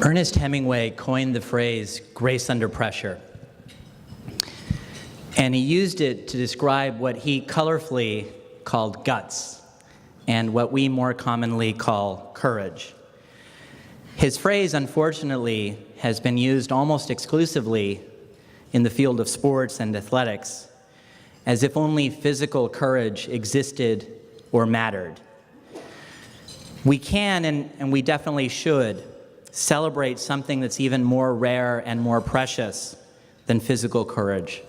Ernest Hemingway coined the phrase grace under pressure. And he used it to describe what he colorfully called guts and what we more commonly call courage. His phrase, unfortunately, has been used almost exclusively in the field of sports and athletics, as if only physical courage existed or mattered. We can, and we definitely should, celebrate something that's even more rare and more precious than physical courage,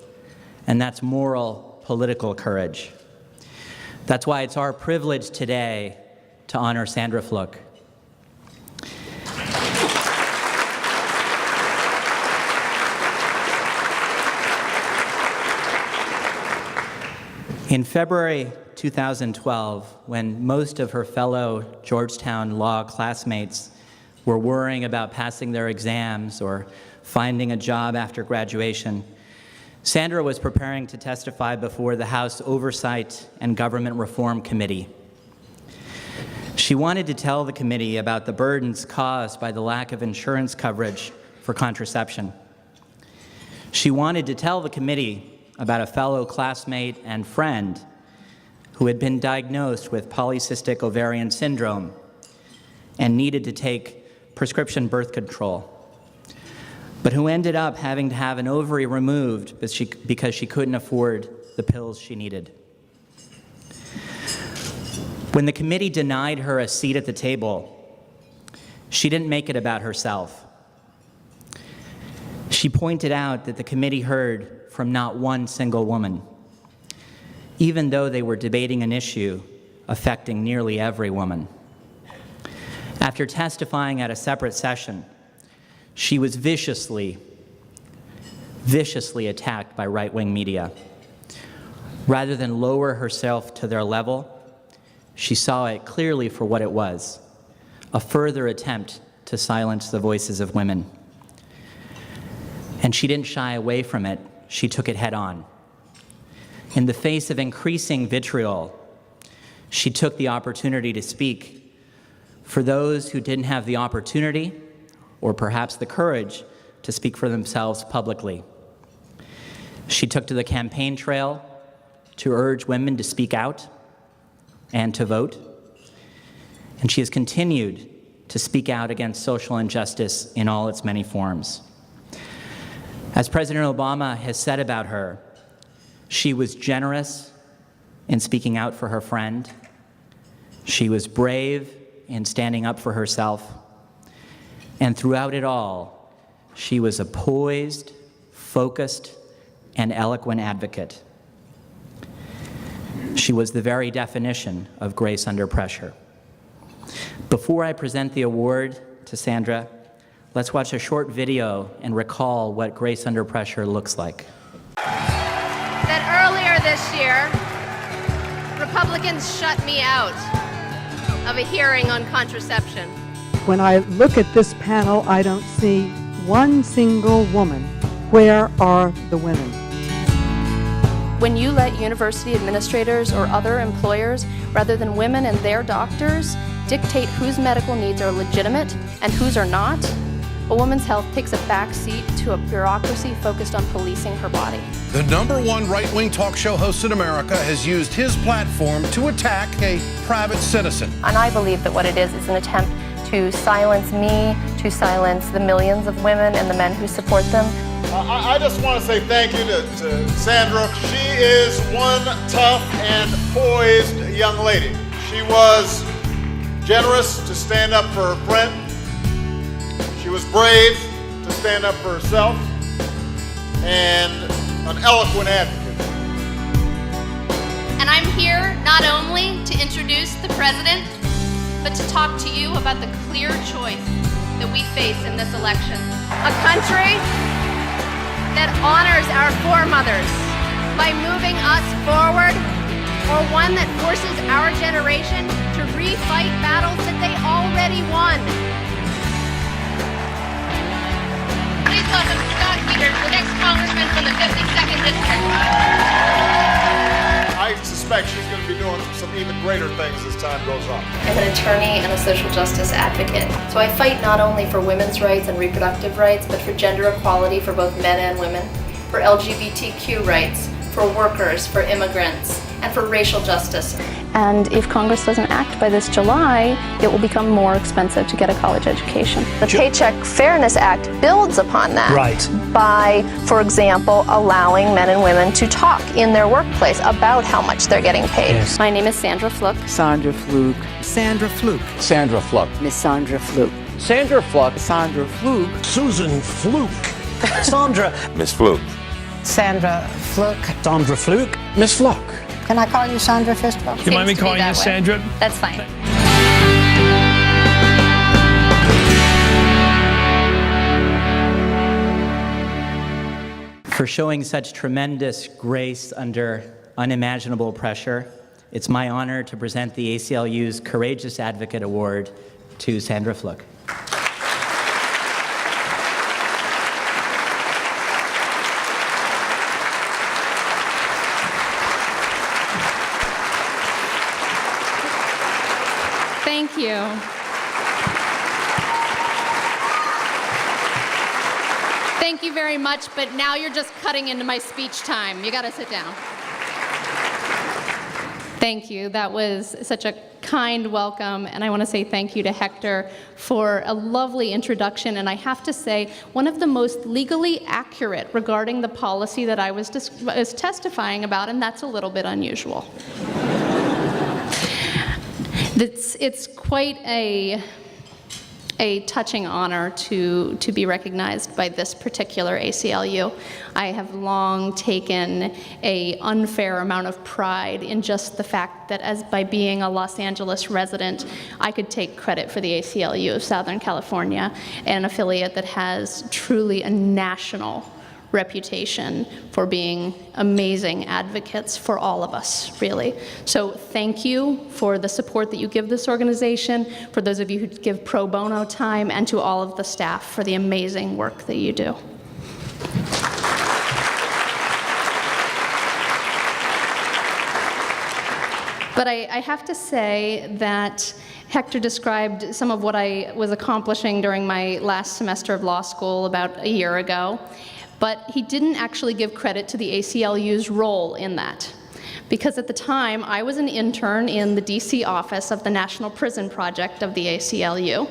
and that's moral, political courage. That's why it's our privilege today to honor Sandra Fluke. In February 2012, when most of her fellow Georgetown law classmates were worrying about passing their exams or finding a job after graduation, Sandra was preparing to testify before the House Oversight and Government Reform Committee. She wanted to tell the committee about the burdens caused by the lack of insurance coverage for contraception. She wanted to tell the committee about a fellow classmate and friend who had been diagnosed with polycystic ovarian syndrome and needed to take prescription birth control, but who ended up having to have an ovary removed because she couldn't afford the pills she needed. When the committee denied her a seat at the table, she didn't make it about herself. She pointed out that the committee heard from not one single woman, even though they were debating an issue affecting nearly every woman. After testifying at a separate session, she was viciously attacked by right-wing media. Rather than lower herself to their level, she saw it clearly for what it was, a further attempt to silence the voices of women. And she didn't shy away from it, she took it head on. In the face of increasing vitriol, she took the opportunity to speak for those who didn't have the opportunity or perhaps the courage to speak for themselves publicly. She took to the campaign trail to urge women to speak out and to vote. And she has continued to speak out against social injustice in all its many forms. As President Obama has said about her, she was generous in speaking out for her friend. She was brave in standing up for herself. And throughout it all, she was a poised, focused, and eloquent advocate. She was the very definition of grace under pressure. Before I present the award to Sandra, let's watch a short video and recall what grace under pressure looks like. That earlier this year, Republicans shut me out of a hearing on contraception. When I look at this panel, I don't see one single woman. Where are the women? When you let university administrators or other employers, rather than women and their doctors, dictate whose medical needs are legitimate and whose are not, a woman's health takes a back seat to a bureaucracy focused on policing her body. The #1 right-wing talk show host in America has used his platform to attack a private citizen. And I believe that what it is an attempt to silence me, to silence the millions of women and the men who support them. I just want to say thank you to Sandra. She is one tough and poised young lady. She was generous to stand up for her friend. She was brave to stand up for herself, and an eloquent advocate. And I'm here not only to introduce the president, but to talk to you about the clear choice that we face in this election. A country that honors our foremothers by moving us forward, or one that forces our generation to refight battles that they already won. Please welcome Scott Peters, the next congressman from the 52nd District. I suspect she's going to be doing some some even greater things as time goes on. I'm an attorney and a social justice advocate. So I fight not only for women's rights and reproductive rights, but for gender equality for both men and women, for LGBTQ rights, for workers, for immigrants, and for racial justice. And if Congress doesn't act by this July, it will become more expensive to get a college education. The Paycheck Fairness Act builds upon that by, for example, allowing men and women to talk in their workplace about how much they're getting paid. Yes. My name is Sandra Fluke. Sandra Fluke. Sandra Fluke. Sandra Fluke. Miss Sandra Fluke. Sandra Fluke. Sandra Fluke. Susan Fluke. Sandra. Miss Fluke. Sandra Fluke. Sandra Fluke. Miss Fluke. Can I call you Sandra Fistwell? Do you mind me calling you Sandra? That's fine. For showing such tremendous grace under unimaginable pressure, it's my honor to present the ACLU's Courageous Advocate Award to Sandra Fluke. Thank you. Thank you very much, but now you're just cutting into my speech time. You gotta sit down. Thank you. That was such a kind welcome, and I want to say thank you to Hector for a lovely introduction, and I have to say, one of the most legally accurate regarding the policy that I was testifying about, and that's a little bit unusual. It's quite a touching honor to be recognized by this particular ACLU. I have long taken an unfair amount of pride in just the fact that by being a Los Angeles resident, I could take credit for the ACLU of Southern California, an affiliate that has truly a national reputation for being amazing advocates for all of us, really. So thank you for the support that you give this organization, for those of you who give pro bono time, and to all of the staff for the amazing work that you do. But I have to say that Hector described some of what I was accomplishing during my last semester of law school about a year ago. But he didn't actually give credit to the ACLU's role in that. Because at the time, I was an intern in the DC office of the National Prison Project of the ACLU.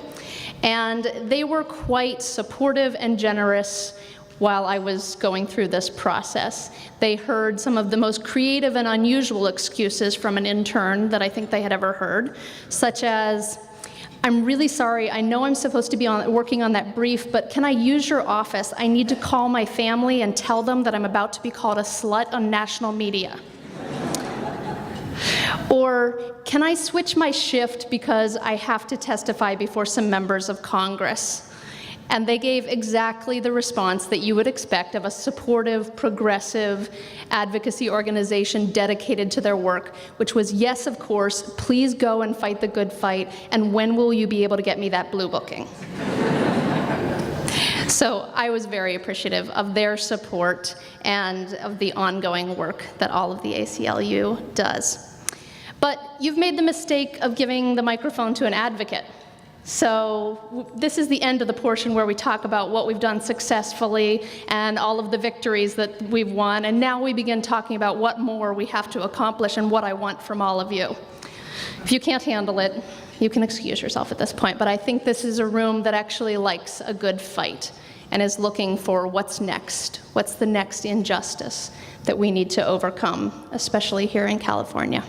And they were quite supportive and generous while I was going through this process. They heard some of the most creative and unusual excuses from an intern that I think they had ever heard, such as, I'm really sorry, I know I'm supposed to be working on that brief, but can I use your office? I need to call my family and tell them that I'm about to be called a slut on national media. Or, can I switch my shift because I have to testify before some members of Congress? And they gave exactly the response that you would expect of a supportive, progressive advocacy organization dedicated to their work, which was, yes, of course, please go and fight the good fight, and when will you be able to get me that blue booking? So I was very appreciative of their support and of the ongoing work that all of the ACLU does. But you've made the mistake of giving the microphone to an advocate. So this is the end of the portion where we talk about what we've done successfully and all of the victories that we've won, and now we begin talking about what more we have to accomplish and what I want from all of you. If you can't handle it, you can excuse yourself at this point, but I think this is a room that actually likes a good fight and is looking for what's next, what's the next injustice that we need to overcome, especially here in California.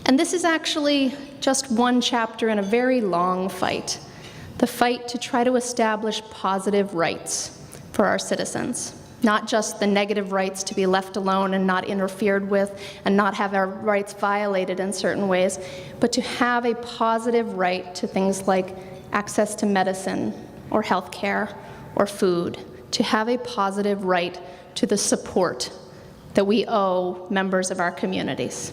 And this is actually just one chapter in a very long fight, the fight to try to establish positive rights for our citizens, not just the negative rights to be left alone and not interfered with and not have our rights violated in certain ways, but to have a positive right to things like access to medicine or health care or food, to have a positive right to the support that we owe members of our communities.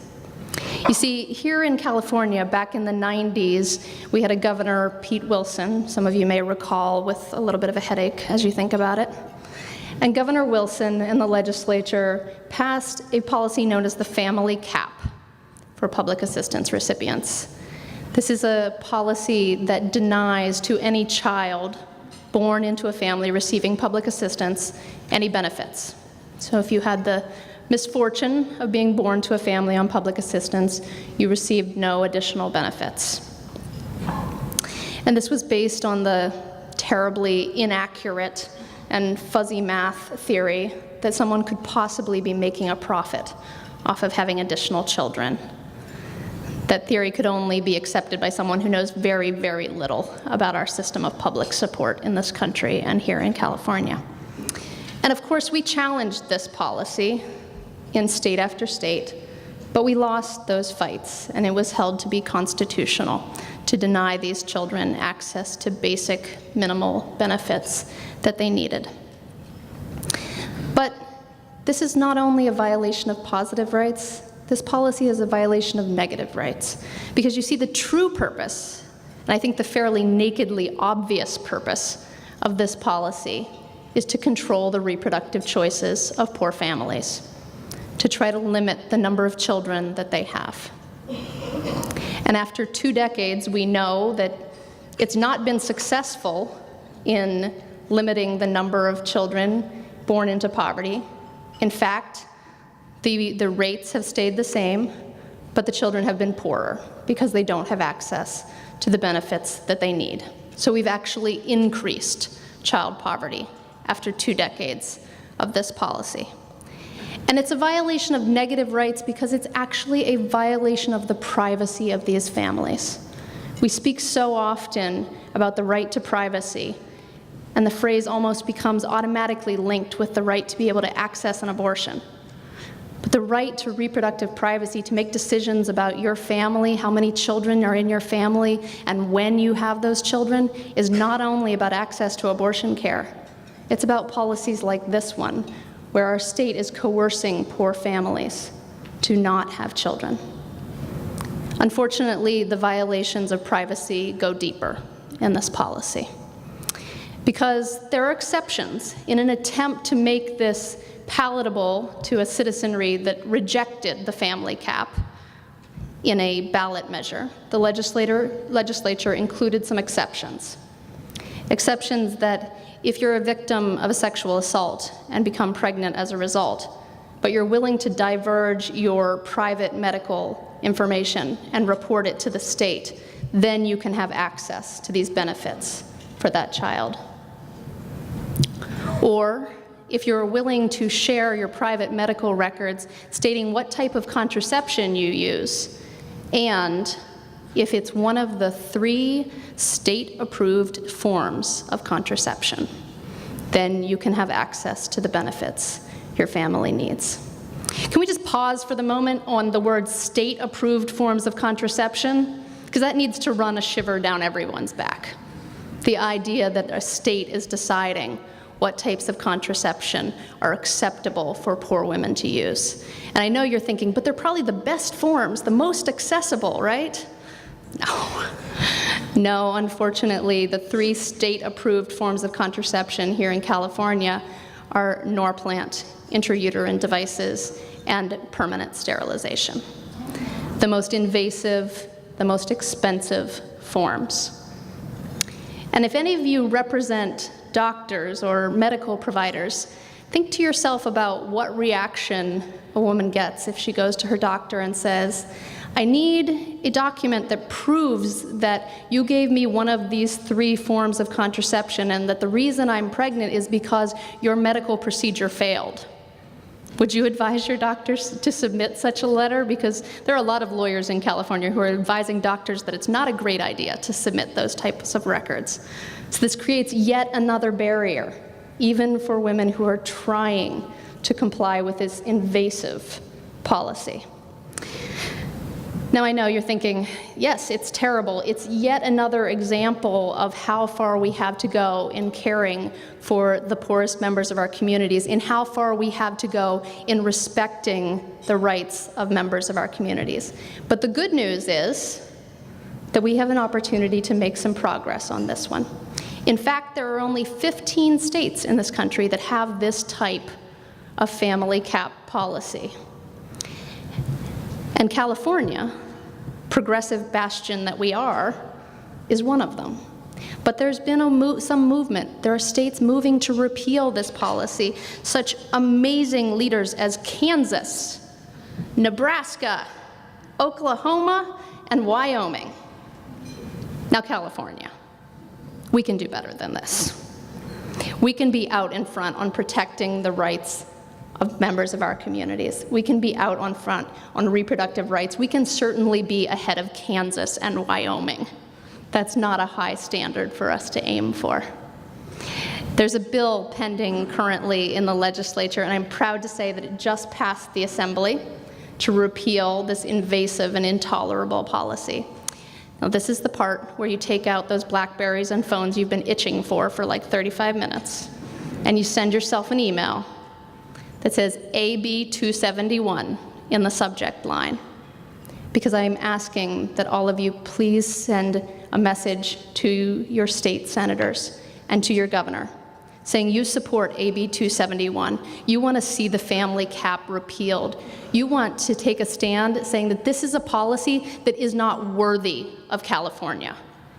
You see, here in California, back in the 90s, we had a governor, Pete Wilson, some of you may recall, with a little bit of a headache as you think about it. And Governor Wilson and the legislature passed a policy known as the family cap for public assistance recipients. This is a policy that denies to any child born into a family receiving public assistance any benefits. So if you had the misfortune of being born to a family on public assistance, you received no additional benefits. And this was based on the terribly inaccurate and fuzzy math theory that someone could possibly be making a profit off of having additional children. That theory could only be accepted by someone who knows very, very little about our system of public support in this country and here in California. And of course, we challenged this policy in state after state, but we lost those fights, and it was held to be constitutional to deny these children access to basic minimal benefits that they needed. But this is not only a violation of positive rights, this policy is a violation of negative rights. Because you see, the true purpose, and I think the fairly nakedly obvious purpose of this policy, is to control the reproductive choices of poor families, to try to limit the number of children that they have. And after 2 decades, we know that it's not been successful in limiting the number of children born into poverty. In fact, the rates have stayed the same, but the children have been poorer because they don't have access to the benefits that they need. So we've actually increased child poverty after 2 decades of this policy. And it's a violation of negative rights because it's actually a violation of the privacy of these families. We speak so often about the right to privacy, and the phrase almost becomes automatically linked with the right to be able to access an abortion. But the right to reproductive privacy, to make decisions about your family, how many children are in your family, and when you have those children, is not only about access to abortion care. It's about policies like this one, where our state is coercing poor families to not have children. Unfortunately, the violations of privacy go deeper in this policy, because there are exceptions in an attempt to make this palatable to a citizenry that rejected the family cap in a ballot measure. The legislature included some exceptions. Exceptions that if you're a victim of a sexual assault and become pregnant as a result, but you're willing to diverge your private medical information and report it to the state, then you can have access to these benefits for that child. Or if you're willing to share your private medical records stating what type of contraception you use, and if it's one of the 3 state-approved forms of contraception, then you can have access to the benefits your family needs. Can we just pause for the moment on the word state-approved forms of contraception? Because that needs to run a shiver down everyone's back. The idea that a state is deciding what types of contraception are acceptable for poor women to use. And I know you're thinking, but they're probably the best forms, the most accessible, right? No. No, unfortunately, the 3 state-approved forms of contraception here in California are Norplant, intrauterine devices, and permanent sterilization. The most invasive, the most expensive forms. And if any of you represent doctors or medical providers, think to yourself about what reaction a woman gets if she goes to her doctor and says, I need a document that proves that you gave me one of these 3 forms of contraception and that the reason I'm pregnant is because your medical procedure failed. Would you advise your doctors to submit such a letter? Because there are a lot of lawyers in California who are advising doctors that it's not a great idea to submit those types of records. So this creates yet another barrier, even for women who are trying to comply with this invasive policy. Now I know you're thinking, yes, it's terrible. It's yet another example of how far we have to go in caring for the poorest members of our communities, in how far we have to go in respecting the rights of members of our communities. But the good news is that we have an opportunity to make some progress on this one. In fact, there are only 15 states in this country that have this type of family cap policy. And California, progressive bastion that we are, is one of them. But there's been some movement. There are states moving to repeal this policy. Such amazing leaders as Kansas, Nebraska, Oklahoma, and Wyoming. Now California, we can do better than this. We can be out in front on protecting the rights of members of our communities. We can be out on front on reproductive rights. We can certainly be ahead of Kansas and Wyoming. That's not a high standard for us to aim for. There's a bill pending currently in the legislature, and I'm proud to say that it just passed the Assembly to repeal this invasive and intolerable policy. Now, this is the part where you take out those BlackBerries and phones you've been itching for like 35 minutes, and you send yourself an email that says AB 271 in the subject line, because I am asking that all of you please send a message to your state senators and to your governor saying you support AB 271. You want to see the family cap repealed. You want to take a stand saying that this is a policy that is not worthy of California,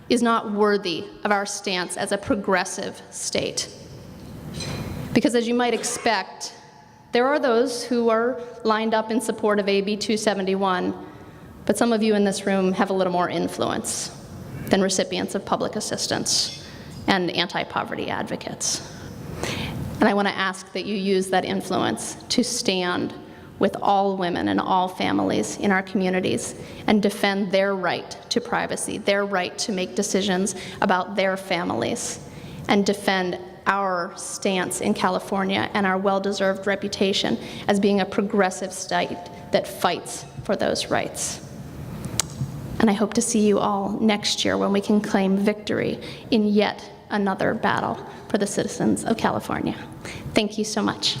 is not worthy of our stance as a progressive state. Because as you might expect, there are those who are lined up in support of AB 271, but some of you in this room have a little more influence than recipients of public assistance and anti-poverty advocates. And I want to ask that you use that influence to stand with all women and all families in our communities and defend their right to privacy, their right to make decisions about their families, and defend our stance in California and our well-deserved reputation as being a progressive state that fights for those rights. And I hope to see you all next year when we can claim victory in yet another battle for the citizens of California. Thank you so much.